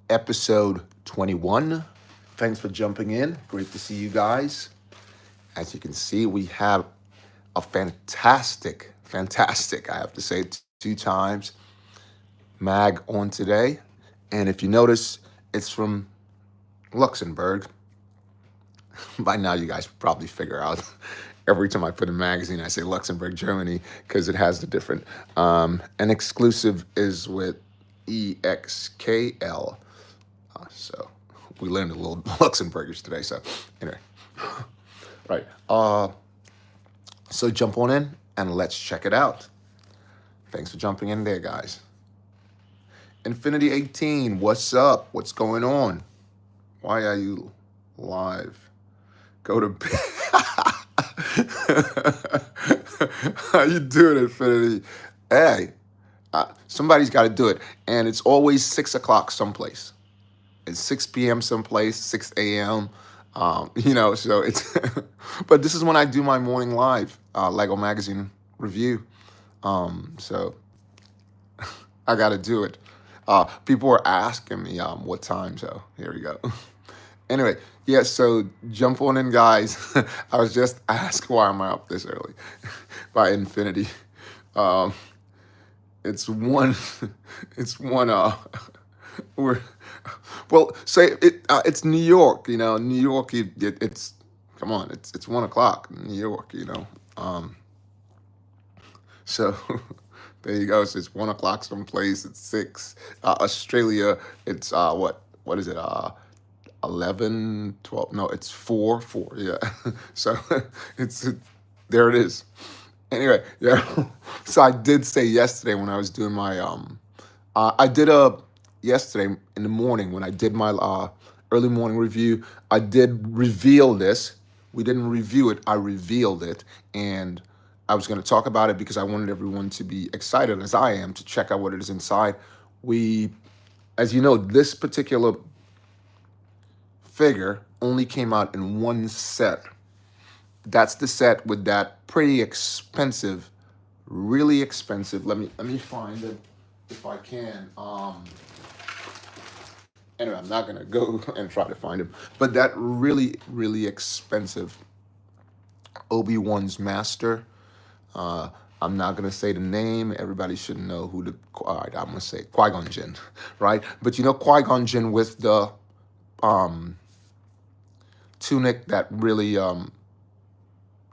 episode 21. Thanks for jumping in. Great to see you guys. As you can see, we have a fantastic, I have to say 2 times, mag on today. And if you notice, it's from Luxembourg. By now, you guys probably figure out every time I put a magazine, I say Luxembourg, Germany, because it has the different. An exclusive is with EXKL. So we learned a little Luxembourgish today. So anyway, right. So jump on in and let's check it out. Thanks for jumping in there, guys. Infinity 18, what's up? What's going on? Why are you live? Go to bed. How you doing, Infinity? Hey, somebody's got to do it. And it's always 6 o'clock someplace. It's 6 p.m. someplace, 6 a.m. So it's, but this is when I do my morning live Lego magazine review. So I got to do it. People were asking me what time, so here we go. Anyway, yeah, so jump on in, guys. I was just asked why am I up this early by Infinity. It's one, it's one, we're, well, say it's New York, New York, it's, come on, it's 1 o'clock in New York, So there you go. So it's 1 o'clock someplace. It's 6. Australia, it's what is it? 11, 12. No, it's 4, 4. Yeah. So there it is. Anyway, yeah. So I did say yesterday when I was doing my I did yesterday in the morning when I did my early morning review. I did reveal this. We didn't review it. I revealed it, and I was going to talk about it because I wanted everyone to be excited as I am to check out what it is inside. As you know, this particular figure only came out in one set. That's the set with that pretty expensive, really expensive. Let me find it if I can. Anyway, I'm not gonna go and try to find him, but that really, really expensive Obi-Wan's master. I'm not gonna say the name. Everybody should know who the. All right, I'm gonna say Qui-Gon Jinn, right? But Qui-Gon Jinn with the tunic that really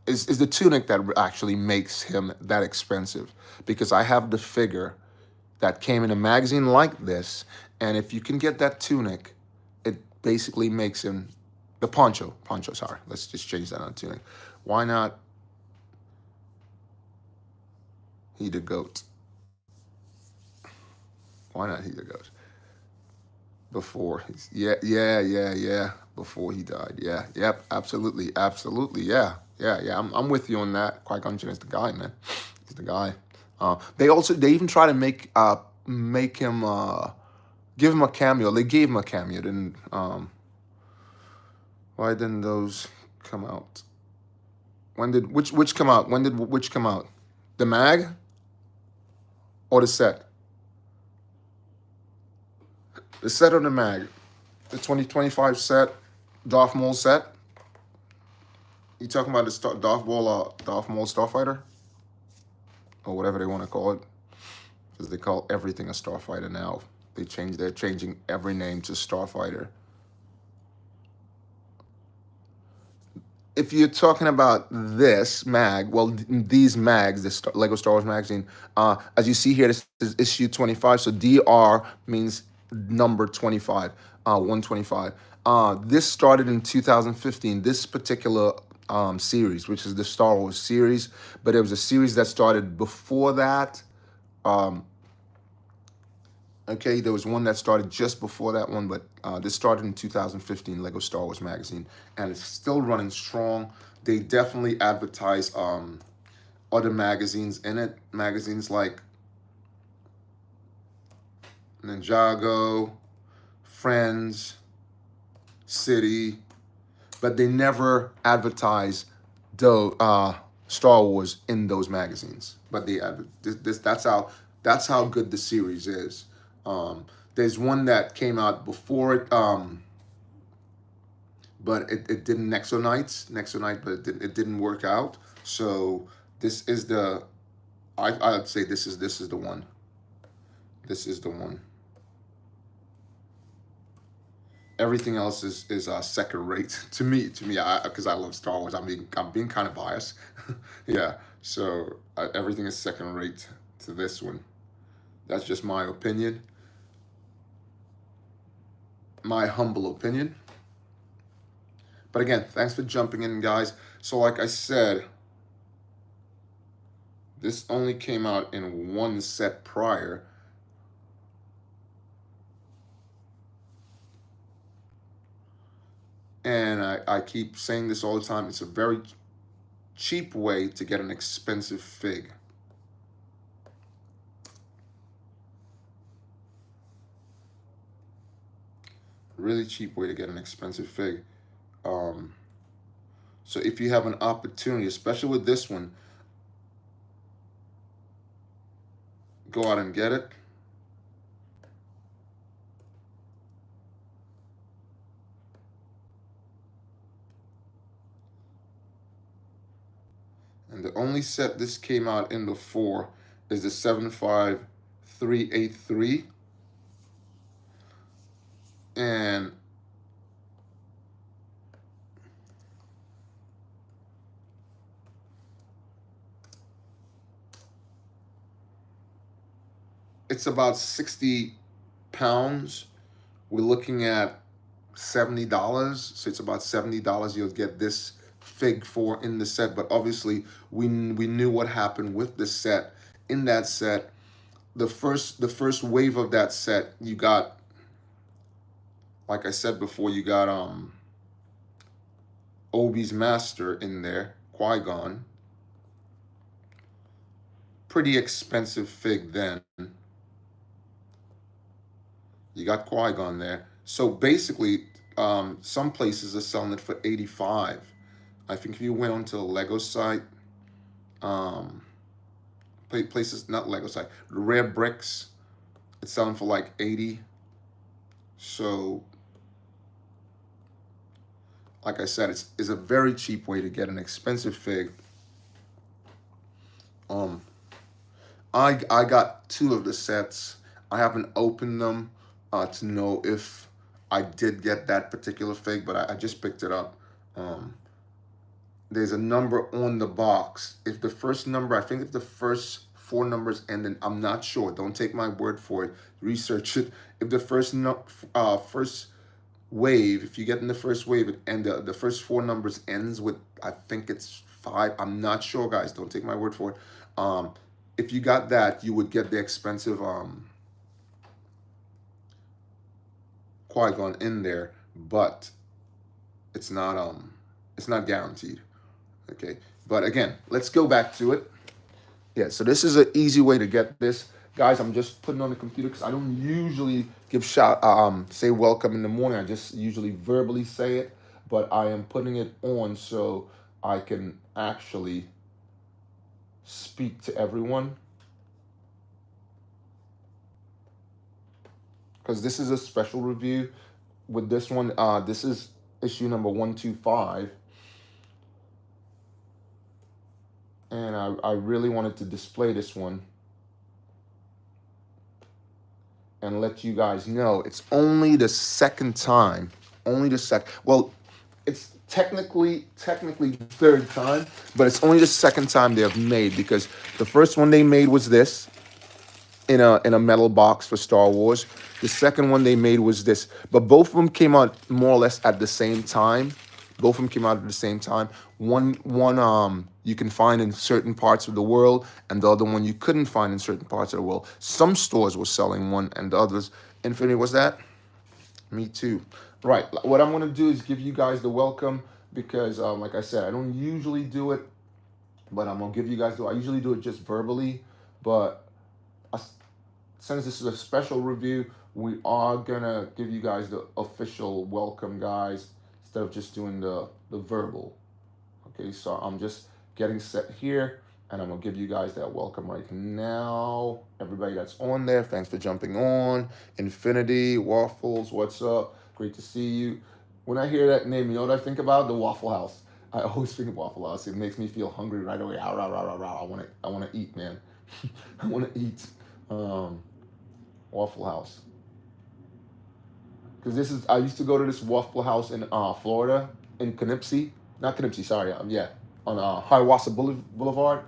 is the tunic that actually makes him that expensive. Because I have the figure that came in a magazine like this, and if you can get that tunic, it basically makes him the poncho. Sorry, let's just change that on tunic. Why not? He the goat. Why not he the goat? Before he's yeah. Before he died, yeah, yep, absolutely, yeah. I'm with you on that. Qui-Gon Jinn is the guy, man. He's the guy. They even try to make him give him a cameo. They gave him a cameo. Didn't why didn't those come out? When did which come out? When did which come out? The mag or the set? The set or the mag? The 2025 set, Darth Maul set. You talking about the Darth Maul Starfighter, or whatever they want to call it, because they call everything a Starfighter now. They're changing every name to Starfighter. If you're talking about this mag, well, these mags, the Lego Star Wars magazine, as you see here, this is issue 25. So DR means number 25, 125. This started in 2015. This particular series, which is the Star Wars series, but it was a series that started before that. Okay, there was one that started just before that one, but this started in 2015, Lego Star Wars magazine, and it's still running strong. They definitely advertise other magazines in it, magazines like Ninjago, Friends, City, but they never advertise Star Wars in those magazines. But they that's how good the series is. There's one that came out before it, but it didn't Nexonite, but it didn't work out. So this is the I'd say this is the one. This is the one. Everything else is second rate to me. Because I love Star Wars. I'm being kind of biased. Yeah. So everything is second rate to this one. That's just my opinion. My humble opinion. But again, thanks for jumping in, guys. So like I said, this only came out in one set prior. And I keep saying this all the time. It's a very cheap way to get an expensive fig. Really cheap way to get an expensive fig. So if you have an opportunity, especially with this one, go out and get it. And the only set this came out in the 4 is the 75383. And it's about 60 pounds. We're looking at $70. So it's about $70 you'll get this fig for in the set. But obviously we knew what happened with the set. In that set, the first wave of that set, you got, like I said before, you got Obi's master in there, Qui-Gon. Pretty expensive fig then. You got Qui-Gon there. So basically, some places are selling it for 85. I think if you went onto the Lego site, places, not Lego site, Rare Bricks, it's selling for like 80. So, like I said, it's a very cheap way to get an expensive fig. I got 2 of the sets. I haven't opened them to know if I did get that particular fig, but I just picked it up. There's a number on the box. If the first number, I think if the first 4 numbers end in, I'm not sure. Don't take my word for it. Research it. If the first wave, if you get in the first wave and the first 4 numbers ends with, I think it's 5. I'm not sure, guys. Don't take my word for it. If you got that, you would get the expensive Qui-Gon in there, but it's not guaranteed. Okay, but again, let's go back to it. Yeah, so this is an easy way to get this, guys. I'm just putting on the computer because I don't usually say welcome in the morning. I just usually verbally say it, but I am putting it on so I can actually speak to everyone, because this is a special review. With this one, this is issue number 125. And I really wanted to display this one and let you guys know it's only the second time. Well, it's technically third time, but it's only the second time they have made, because the first one they made was this in a metal box for Star Wars. The second one they made was this, but both of them came out more or less at the same time. Both of them came out at the same time. One you can find in certain parts of the world, and the other one you couldn't find in certain parts of the world. Some stores were selling one, and the others. Infinity, was that? Me too. Right. What I'm gonna do is give you guys the welcome, because, like I said, I don't usually do it, but I'm gonna give you guys I usually do it just verbally, but since this is a special review, we are gonna give you guys the official welcome, guys, instead of just doing the verbal. Okay, so I'm just getting set here, And I'm gonna give you guys that welcome right now. Everybody that's on there, thanks for jumping on. Infinity, Waffles, what's up? Great to see you. When I hear that name, you know what I think about? The Waffle House. I always think of Waffle House. It makes me feel hungry right away. Ah, rah, rah, rah, rah. I wanna eat, man. I wanna eat. Um, Waffle House. Because I used to go to this Waffle House in Florida, in Canipsey. Not Canipsey, sorry. Yeah, on Hiawassee Boulevard.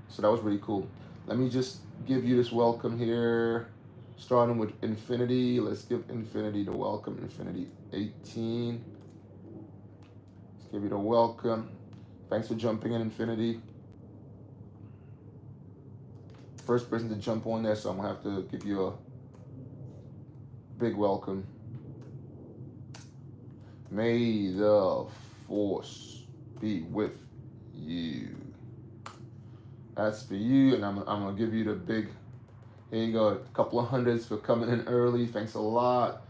So that was really cool. Let me just give you this welcome here, starting with Infinity. Let's give Infinity the welcome. Infinity 18. Let's give you the welcome. Thanks for jumping in, Infinity. First person to jump on there, so I'm gonna have to give you a big welcome. May the force be with you. That's for you, and I'm gonna give you the big. Here you go, a couple of hundreds for coming in early. Thanks a lot.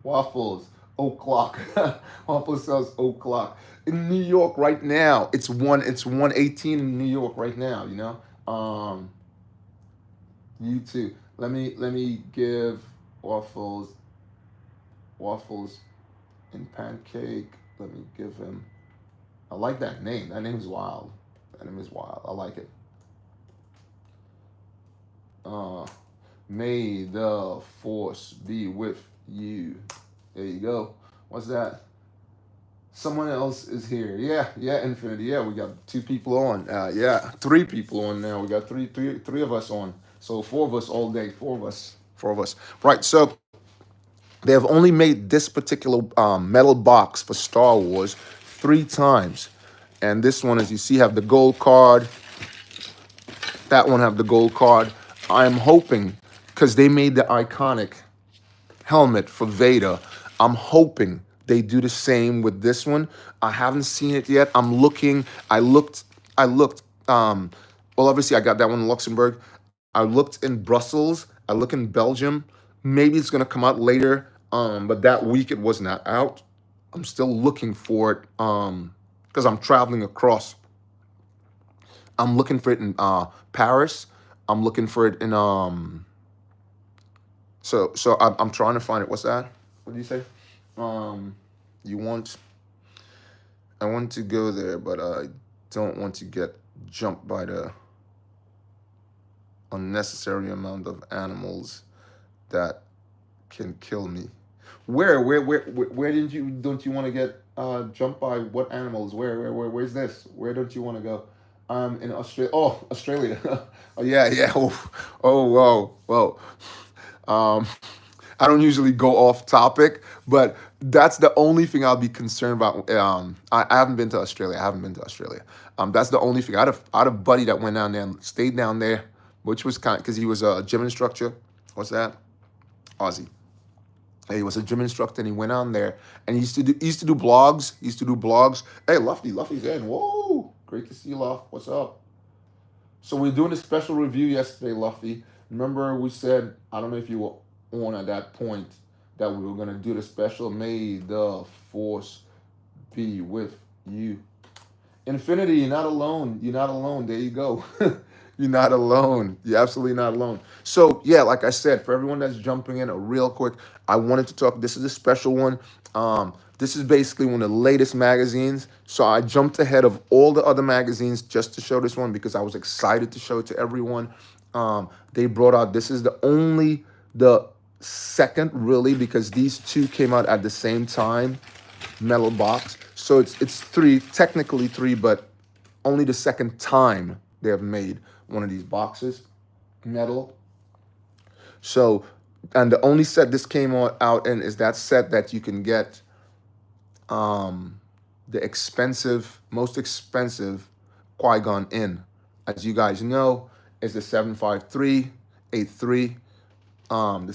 Waffles, o'clock. Waffles sells o'clock in New York right now. It's 1:18 in New York right now. You know. You too. Let me give waffles and pancake. Let me give him. I like that name. That name is wild. That name is wild. I like it. May the force be with you. There you go. What's that? Someone else is here. Yeah, Infinity. Yeah, we got 2 people on. Yeah, 3 people on now. We got three of us on. So 4 of us all day. 4 of us. Right. So they have only made this particular metal box for Star Wars 3 times, and this one, as you see, have the gold card. That one have the gold card. I'm hoping, because they made the iconic helmet for Vader, I'm hoping they do the same with this one. I haven't seen it yet. I'm looking. I looked. Well, obviously, I got that one in Luxembourg. I looked in Brussels. I look in Belgium. Maybe it's gonna come out later. But that week it was not out. I'm still looking for it. Because I'm traveling across. I'm looking for it in Paris. I'm looking for it in So I'm trying to find it. What's that? What do you say? Um, you want? I want to go there, but I don't want to get jumped by the unnecessary amount of animals that can kill me. Where did you don't you want to get jumped by what animals? Where's this? Where don't you want to go? In Australia. Oh, Australia. Oh yeah. Oh whoa. Um, I don't usually go off topic, but that's the only thing I'll be concerned about. I haven't been to Australia. That's the only thing. I had a buddy that went down there and stayed down there, which was kind of because he was a gym instructor. What's that? Aussie. He was a gym instructor, and he went on there, and he used to do blogs. He used to do blogs. Hey, Luffy's in. Whoa, great to see you, Luff. What's up? So we're doing a special review yesterday, Luffy. Remember we said, I don't know if you were on at that point, that we were gonna do the special. May the force be with you. Infinity, you're not alone. You're not alone. There you go. You're not alone. You're absolutely not alone. So yeah, like I said, for everyone that's jumping in, real quick, I wanted to talk. This is a special one. This is basically one of the latest magazines. So I jumped ahead of all the other magazines just to show this one because I was excited to show it to everyone. They brought out. This is the second really because these two came out at the same time. Metal box. So it's technically three, but only the second time they have made one of these boxes, metal. So, and the only set this came out in is that set that you can get the most expensive Qui-Gon in. As you guys know, is the 75383, the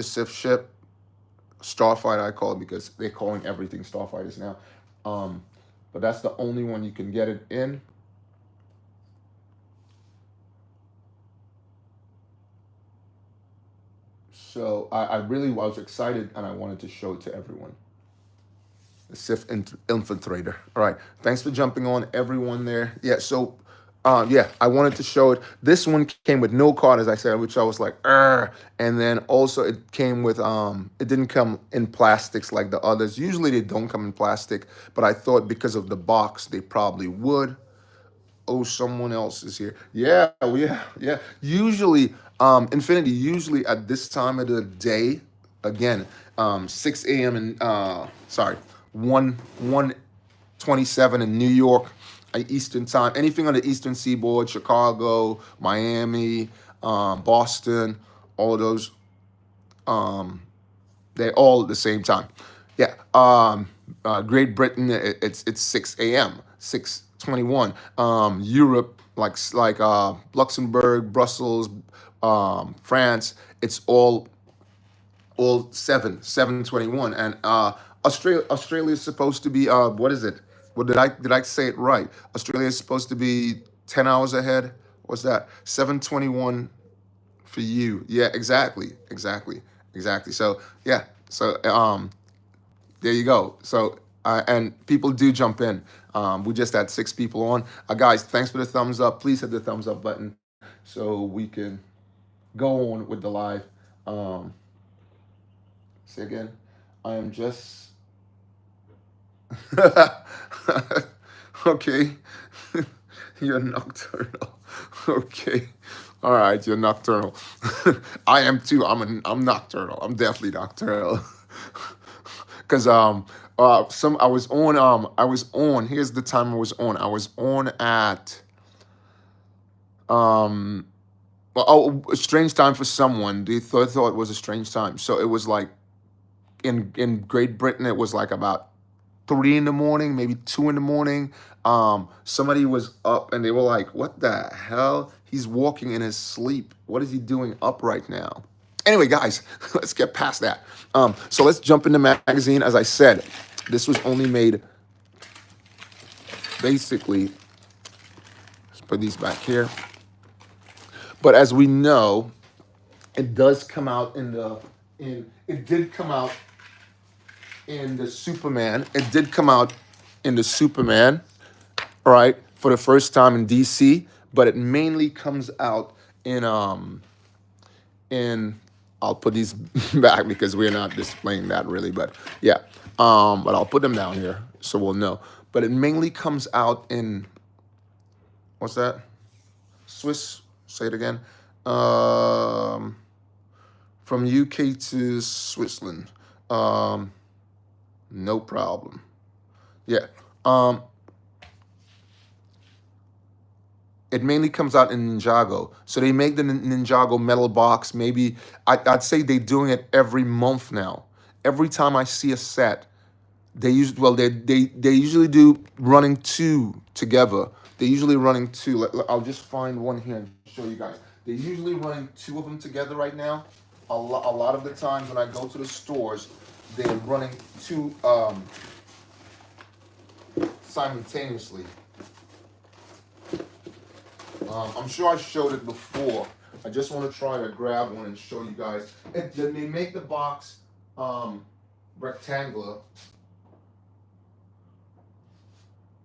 Sith ship. Starfighter, I call it because they're calling everything Starfighters now. But that's the only one you can get it in. So I really was excited and I wanted to show it to everyone. The Sith infiltrator. All right. Thanks for jumping on, everyone there. Yeah. So, yeah, I wanted to show it. This one came with no card, as I said, which I was like, and then also it came with it didn't come in plastics like the others. Usually they don't come in plastic, but I thought because of the box they probably would. Oh, someone else is here. Yeah, yeah, yeah. Usually, Infinity. Usually at this time of the day, again, 6 a.m. and sorry, 1:27 in New York, Eastern time. Anything on the Eastern Seaboard, Chicago, Miami, Boston, all of those. Um, they're all at the same time. Yeah. Great Britain, it's 6 a.m. 6:21. Europe, like Luxembourg, Brussels, France, it's all 7:21. And Australia is supposed to be what is it? What did I say it right? Australia is supposed to be 10 hours ahead. What's that? 7:21 for you. Yeah, exactly. So yeah, so there you go. So and people do jump in. We just had 6 people on. Guys, thanks for the thumbs up. Please hit the thumbs up button so we can go on with the live. Um, Say again. I am just okay. You're nocturnal. Okay. All right, you're nocturnal. I am too. I'm nocturnal. I'm definitely nocturnal. Cause some I was on, here's the time I was on. I was on at um well, oh, a strange time for someone. They thought it was a strange time. So it was like in Great Britain it was like about 3 in the morning, maybe 2 in the morning. Somebody was up and they were like, "What the hell? He's walking in his sleep. What is he doing up right now?" Anyway, guys, let's get past that. So let's jump into magazine. As I said, this was only made basically. Let's put these back here. But as we know, it does come out it did come out in the Superman. It did come out in the Superman, right, for the first time in DC, but it mainly comes out in I'll put these back because we're not displaying that really, but yeah. But I'll put them down here so we'll know. But it mainly comes out in what's that? Swiss, say it again. Um from UK to Switzerland. Um no problem. Yeah. Um It mainly comes out in Ninjago. So they make the Ninjago metal box. Maybe I'd say they're doing it every month now. Every time I see a set, they usually do running two together. They're usually running two. I'll just find one here and show you guys. They're usually running two of them together right now. A lot of the times when I go to the stores, they're running two simultaneously. I'm sure I showed it before. I just want to try to grab one and show you guys. Then they make the box rectangular.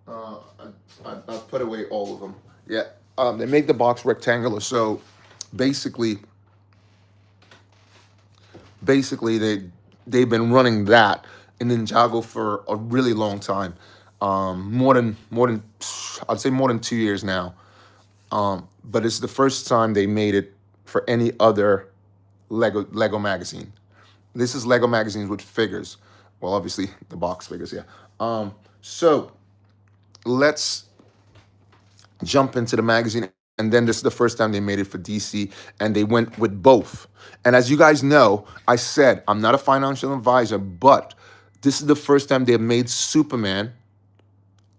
I put away all of them. Yeah. They make the box rectangular. So basically they've been running that in Ninjago for a really long time. More than I'd say more than 2 years now. But it's the first time they made it for any other Lego magazine. This is Lego magazines with figures. Well, obviously the box figures, yeah. So let's jump into the magazine. And then this is the first time they made it for DC, and they went with both. And as you guys know, I said I'm not a financial advisor, but this is the first time they've made Superman.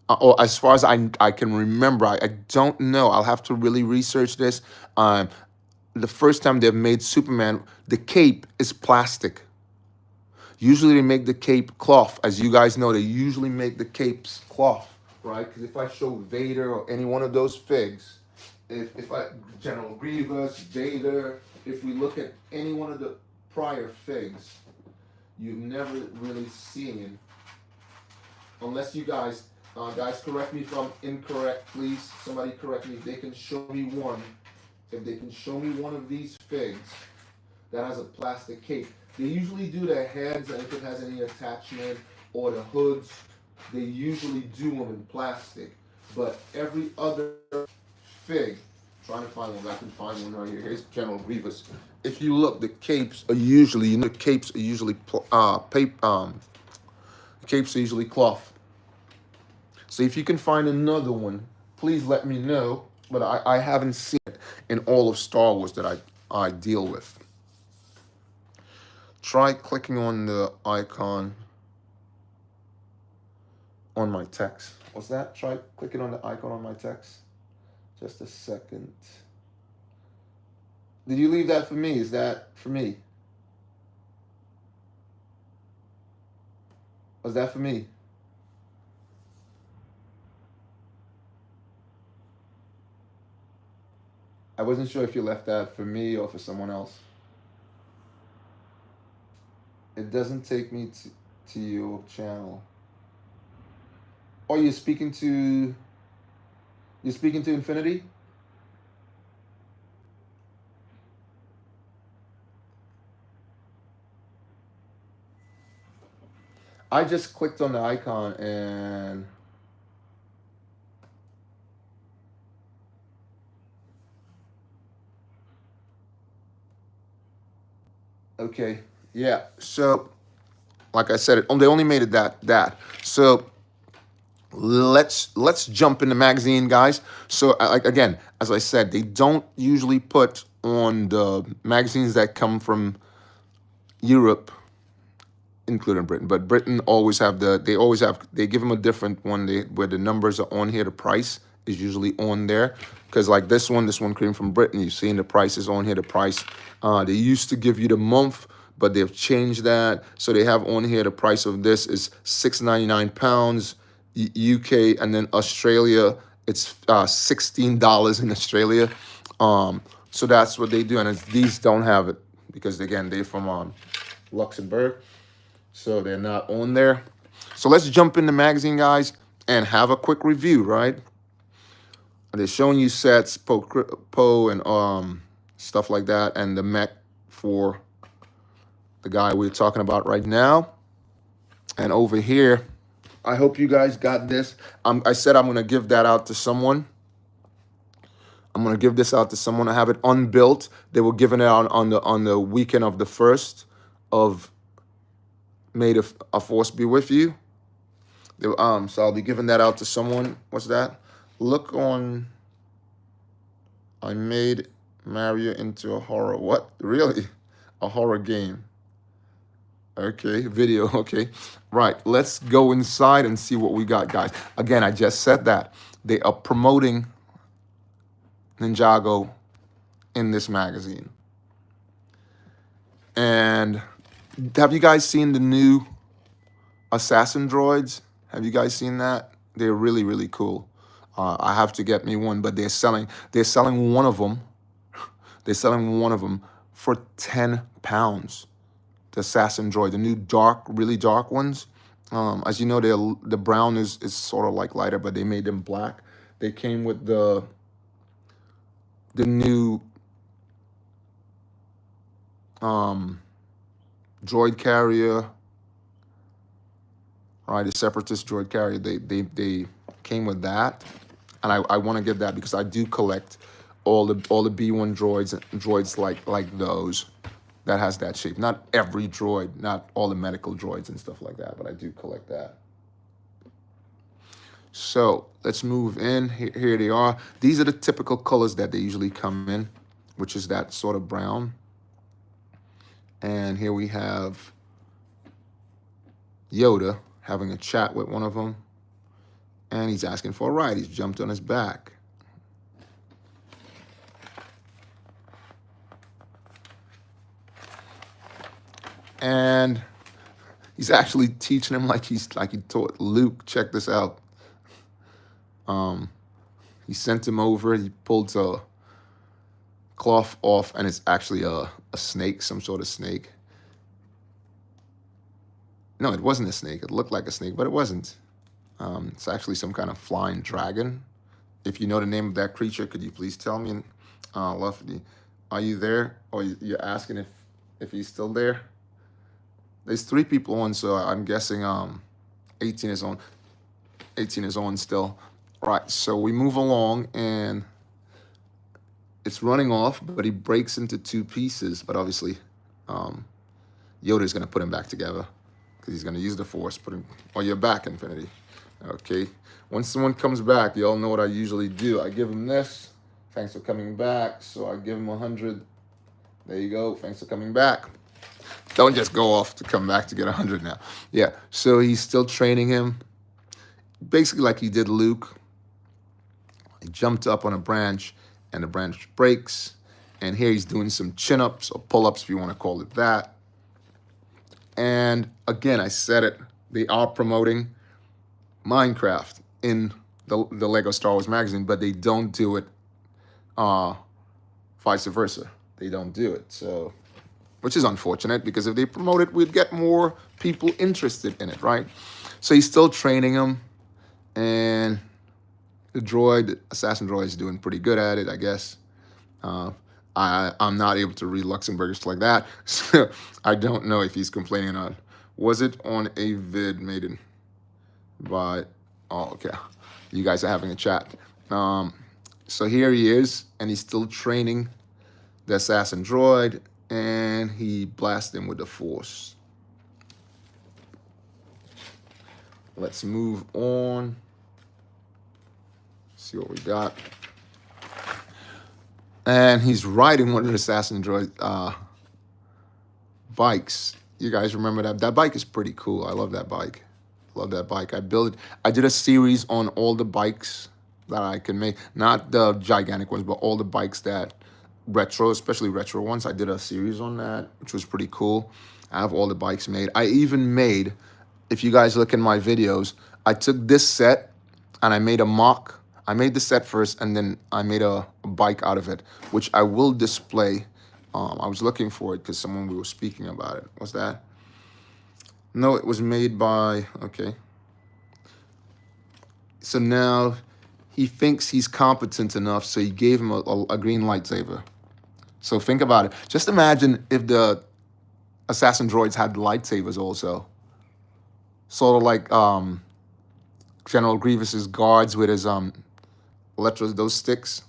Or as far as I can remember, I don't know. I'll have to really research this. The first time they've made Superman, the cape is plastic. Usually they make the cape cloth. As you guys know, they usually make the capes cloth, right? Because if I show Vader or any one of those figs, if I General Grievous, Vader, if we look at any one of the prior figs, you've never really seen Unless you guys correct me if I'm incorrect, please. Somebody correct me. If they can show me one, if they can show me one of these figs that has a plastic cape. They usually do the heads, and if it has any attachment, or the hoods, they usually do them in plastic. But every other fig, trying to find one, I can find one right here. Here's General Grievous. If you look, the capes are usually, the capes are usually the capes are usually cloth. So if you can find another one, please let me know. But I haven't seen it in all of Star Wars that I deal with. Try clicking on the icon on my text. What's that? Try clicking on the icon on my text. Just a second. Did you leave that for me? Is that for me? Was that for me? I wasn't sure if you left that for me or for someone else. It doesn't take me to your channel. Oh, you're speaking to Infinity? I just clicked on the icon and okay, yeah. So, like I said, they only made it that. So let's jump in the magazine, guys. So, like again, as I said, they don't usually put on the magazines that come from Europe, including Britain. But Britain always have they give them a different one where the numbers are on here. The price is usually on there because like this one came from Britain. You've seen the price is on here. The price they used to give you the month, but they've changed that. So they have on here the price of this is £6.99, UK, and then Australia it's $16 in Australia. So that's what they do, and these don't have it because again they're from Luxembourg. So they're not on there. So let's jump in the magazine, guys, and have a quick review, right? They're showing you sets, Poe and stuff like that, and the mech for the guy we're talking about right now. And over here, I hope you guys got this. I said I'm going to give that out to someone. I'm going to give this out to someone. I have it unbuilt. They were giving it out on the weekend of the 1st of May a force be with you. So I'll be giving that out to someone. What's that? Look on. I made Mario into a horror. What? Really? A horror game. Okay, video. Okay. Right. Let's go inside and see what we got, guys. Again, I just said that. They are promoting Ninjago in this magazine. And have you guys seen the new assassin droids? Have you guys seen that? They're really, really cool. I have to get me one, but they're selling one of them. They're selling one of them for £10. The assassin droid, the new really dark ones. As you know, the brown is sort of like lighter, but they made them black. They came with the new droid carrier, right? The separatist droid carrier. They came with that, and I want to get that because I do collect all the B1 droids like those that has that shape. Not every droid, not all the medical droids and stuff like that, but I do collect that. So let's move in. Here they are. These are the typical colors that they usually come in, which is that sort of brown. And here we have Yoda having a chat with one of them. And he's asking for a ride. He's jumped on his back. And he's actually teaching him like he taught Luke. Check this out. He sent him over. He pulled a cloth off, and it's actually a snake, some sort of snake. No, it wasn't a snake. It looked like a snake, but it wasn't. It's actually some kind of flying dragon. If you know the name of that creature, could you please tell me? Lofty, are you there? Or you're asking if he's still there? There's three people on, so I'm guessing 18 is on. 18 is on still. Right. So we move along, and it's running off, but he breaks into two pieces. But obviously, um, Yoda's gonna put him back together because he's gonna use the Force. Put him. Oh, you're back, Infinity. Okay. Once someone comes back, you all know what I usually do. I give him this. Thanks for coming back. So I give him 100. There you go. Thanks for coming back. Don't just go off to come back to get 100 now. Yeah. So he's still training him, basically like he did Luke. He jumped up on a branch, and the branch breaks. And here he's doing some chin-ups or pull-ups, if you want to call it that. And again, I said it. They are promoting Minecraft in the Lego Star Wars magazine, but they don't do it vice versa. They don't do it. So, which is unfortunate, because if they promote it, we'd get more people interested in it, right? So he's still training him, and the droid, assassin droid, is doing pretty good at it, I guess. I'm not able to read Luxembourgish like that, so I don't know if he's complaining or not. Was it on a vid made in by? Oh, okay. You guys are having a chat. So here he is, and he's still training the assassin droid, and he blasts him with the Force. Let's move on. See what we got. And he's riding one of the assassin droid bikes. You guys remember that? That bike is pretty cool. I love that bike. Love that bike. I did a series on all the bikes that I can make. Not the gigantic ones, but all the bikes that retro, especially retro ones. I did a series on that, which was pretty cool. I have all the bikes made. I even made, if you guys look in my videos, I took this set and I made a mock. I made the set first, and then I made a bike out of it, which I will display. I was looking for it because we were speaking about it. What's that? No, it was made by, okay. So now he thinks he's competent enough, so he gave him a green lightsaber. So think about it. Just imagine if the assassin droids had lightsabers also. Sort of like General Grievous's guards with his those sticks.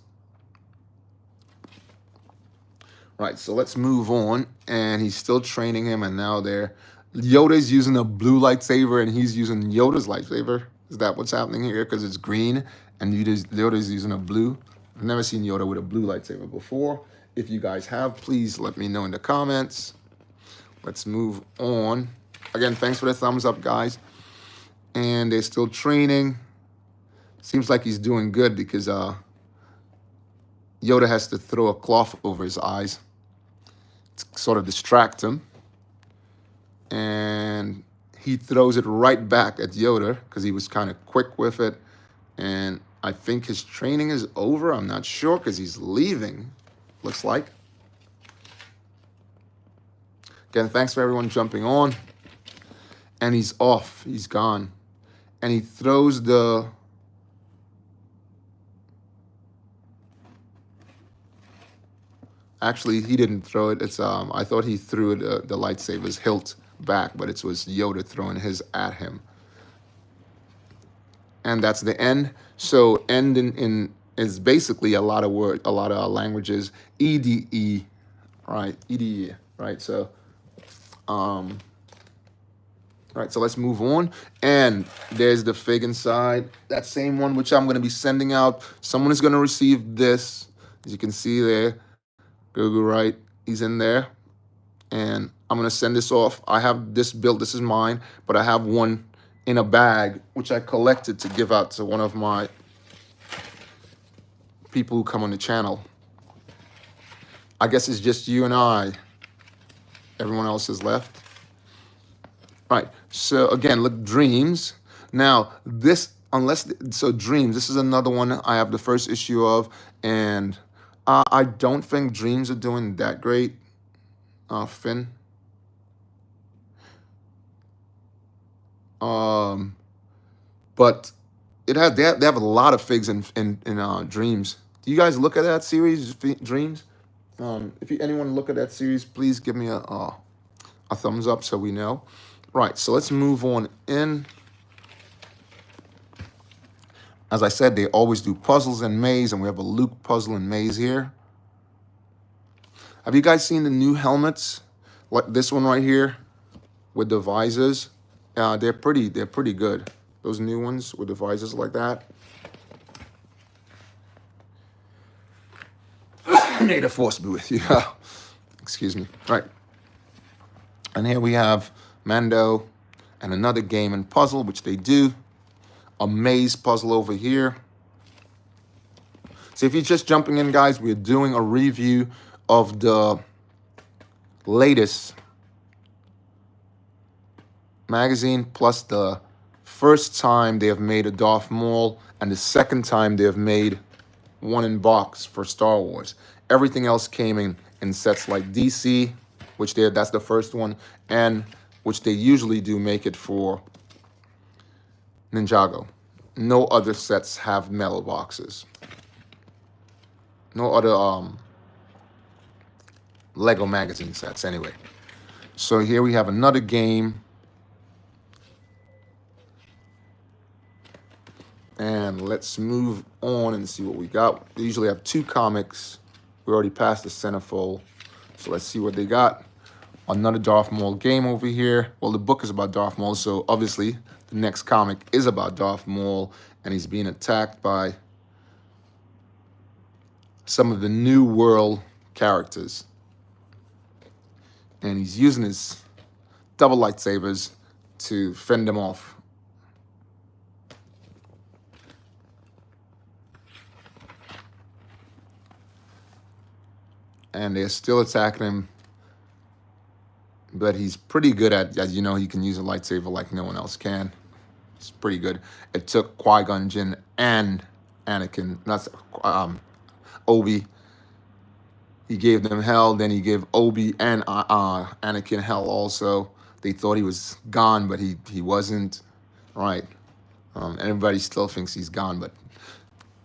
Right, so let's move on. And he's still training him, and now Yoda's using a blue lightsaber, and he's using Yoda's lightsaber. Is that what's happening here? Because it's green, and Yoda's using a blue. I've never seen Yoda with a blue lightsaber before. If you guys have, please let me know in the comments. Let's move on. Again, thanks for the thumbs up, guys. And they're still training. Seems like he's doing good, because Yoda has to throw a cloth over his eyes to sort of distract him. And he throws it right back at Yoda because he was kind of quick with it. And I think his training is over. I'm not sure, because he's leaving, looks like. Again, thanks for everyone jumping on. And he's off. He's gone. And he throws the... Actually, he didn't throw it. It's I thought he threw the lightsaber's hilt back, but it was Yoda throwing his at him. And that's the end. So end in is basically a lot of languages. EDE, right? EDE, right? So, right. So let's move on. And there's the fig inside. That same one, which I'm going to be sending out. Someone is going to receive this, as you can see there. Google, right? He's in there. And I'm going to send this off. I have this built. This is mine. But I have one in a bag, which I collected to give out to one of my people who come on the channel. I guess it's just you and I. Everyone else is left. Right. So again, look, Dreams. Now, Dreams, this is another one I have the first issue of. And I don't think Dreams are doing that great. Finn. But they have a lot of figs in Dreams. Do you guys look at that series, Dreams? If anyone look at that series, please give me a thumbs up so we know. Right, so let's move on in. As I said, they always do puzzles and maze, and we have a Luke puzzle and maze here. Have you guys seen the new helmets? Like this one right here with the visors? They're pretty good. Those new ones with the visors like that. May the force be with you. Excuse me. Right. And here we have Mando and another game and puzzle, which they do. A maze puzzle over here. So if you're just jumping in, guys, we're doing a review of the latest magazine, plus the first time they have made a Darth Maul and the second time they have made one in box for Star Wars. Everything else came in sets like DC, which that's the first one, and which they usually do make it for Ninjago. No other sets have metal boxes. No other Lego magazine sets anyway. So here we have another game. And let's move on and see what we got. They usually have 2 comics. We already passed the centerfold. So let's see what they got. Another Darth Maul game over here. Well, the book is about Darth Maul, so obviously the next comic is about Darth Maul, and he's being attacked by some of the New World characters. And he's using his double lightsabers to fend them off. And they're still attacking him. But he's pretty good at, as you know, he can use a lightsaber like no one else can. He's pretty good. It took Qui-Gon Jinn and Anakin, not Obi. He gave them hell. Then he gave Obi and Anakin hell also. They thought he was gone, but he wasn't. Right. And everybody still thinks he's gone, but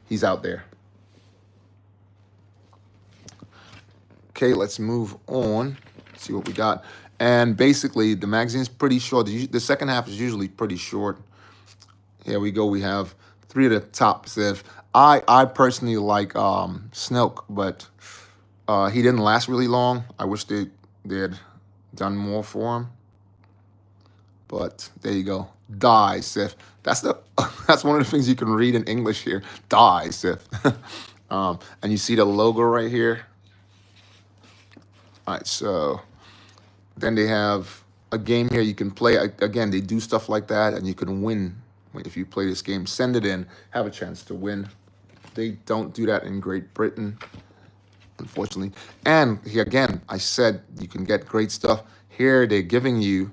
he's out there. Okay, let's move on. See what we got. And basically, the magazine's pretty short. The second half is usually pretty short. Here we go. We have 3 of the top Sith. I personally like Snoke, but he didn't last really long. I wish they had done more for him. But there you go. Die, Sith. That's one of the things you can read in English here. Die, Sith. And you see the logo right here. All right, so then they have a game here you can play. Again, they do stuff like that, and you can win if you play this game. Send it in, have a chance to win. They don't do that in Great Britain, unfortunately. And here again, I said you can get great stuff. Here they're giving you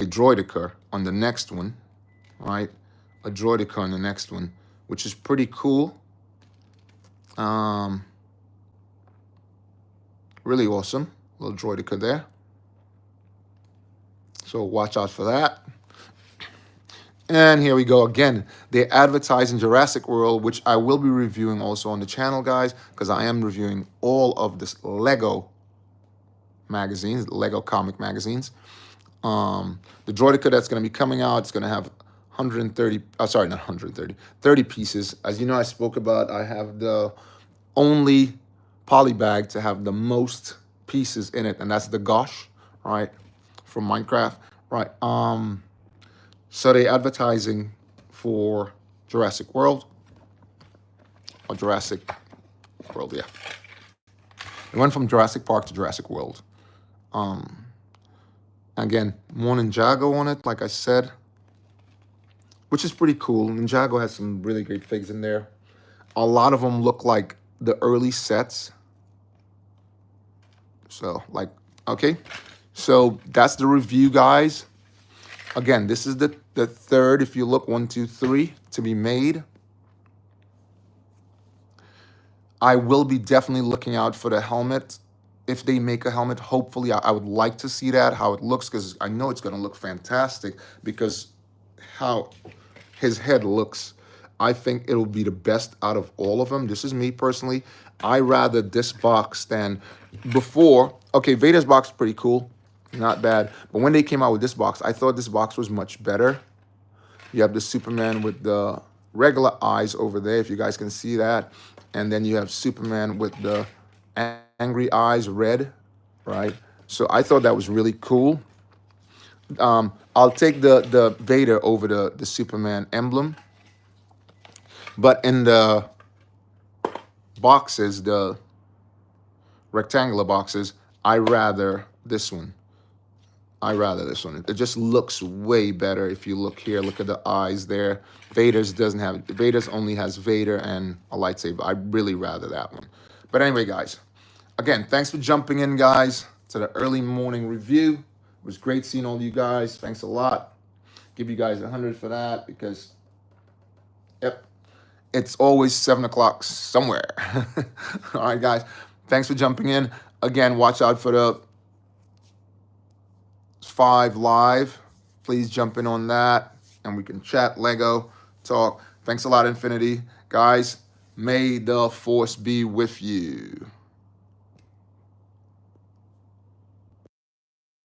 a droideka on the next one, right? A droideka on the next one, which is pretty cool. Really awesome. Little droideka there. So watch out for that. And here we go again. They're advertising Jurassic World, which I will be reviewing also on the channel, guys, because I am reviewing all of this Lego magazines, Lego comic magazines. The droideka that's going to be coming out, it's going to have 130, sorry, not 130, 30 pieces. As you know, I spoke about, I have the only polybag to have the most pieces in it, and that's the Gosh, right, from Minecraft, right. So they're advertising for Jurassic World, or Jurassic World, yeah. It went from Jurassic Park to Jurassic World. Again, more Ninjago on it, like I said, which is pretty cool. Ninjago has some really great figs in there. A lot of them look like the early sets. So, like, okay. So that's the review, guys. Again, this is the third, if you look, 1, 2, 3, to be made. I will be definitely looking out for the helmet. If they make a helmet, hopefully, I would like to see that, how it looks, because I know it's going to look fantastic, because how his head looks, I think it'll be the best out of all of them. This is me personally. I rather this box than before. Okay, Vader's box is pretty cool, not bad. But when they came out with this box, I thought this box was much better. You have the Superman with the regular eyes over there, if you guys can see that. And then you have Superman with the angry eyes, red, right? So I thought that was really cool. I'll take the Vader over the Superman emblem. But in the boxes, the rectangular boxes, I rather this one. I rather this one. It just looks way better. If you look here, look at the eyes there. Vader's doesn't have, Vader's only has Vader and a lightsaber. I really rather that one. But anyway, guys, again, thanks for jumping in, guys, to the early morning review. It was great seeing all you guys. Thanks a lot. Give you guys 100 for that because, yep, it's always 7 o'clock somewhere. All right, guys, thanks for jumping in. Again, watch out for the 5 live. Please jump in on that and we can chat, Lego, talk. Thanks a lot, Infinity. Guys, may the force be with you.